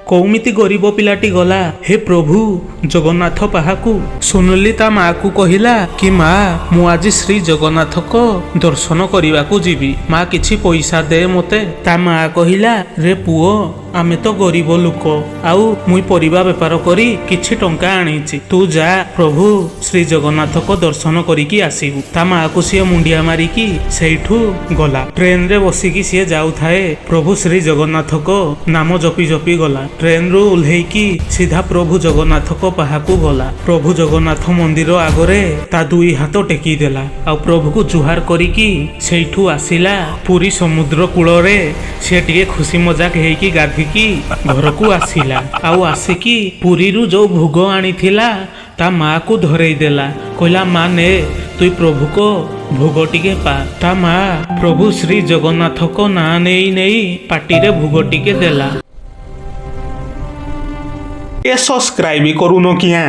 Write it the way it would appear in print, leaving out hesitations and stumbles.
कौमिति गरीब पिलाटी गला हे प्रभु जगन्नाथ पाहाकू सुनली ता माँ को कहिला कि माँ मु आज श्री जगन्नाथ को दर्शन करने को जीवी माँ किछि पैसा दे मते। ता माँ कहिला रे पुओ आमे तो गरीब लोक आउ मुई परिबा बेपार करी किछि टंका आनीची तू जा प्रभु श्री जगन्नाथ को दर्शन करिकी आसीबू। ता माँ को सी मुंडिया मारिकी सेठू गला। ट्रेन रे बसिकी सी जाऊ थाए प्रभु श्री जगन्नाथ को नाम जपी जपी गला। ट्रेन रु उल्हेकी सीधा प्रभु जगन्नाथ को पाहाकू गला। प्रभु जगन्नाथ मंदिर आगरे ता दुई हाथ टेकी देला आ प्रभु को जुहार करिकी सेठू आसिला पुरी समुद्र कूल रे से टिके खुशी मजाक हेकी गाधिकी घर को आसिला। आउ आसिकी पुरी रु जो भोग आनीथिला ता माँ को धरई देला कहला माँ ने तुई प्रभु को भोग टिके पा। ता माँ प्रभु श्री जगन्नाथ को ना नेई नेई पाटी रे भोग टिके देला। ए सब्सक्राइब करूनो किया।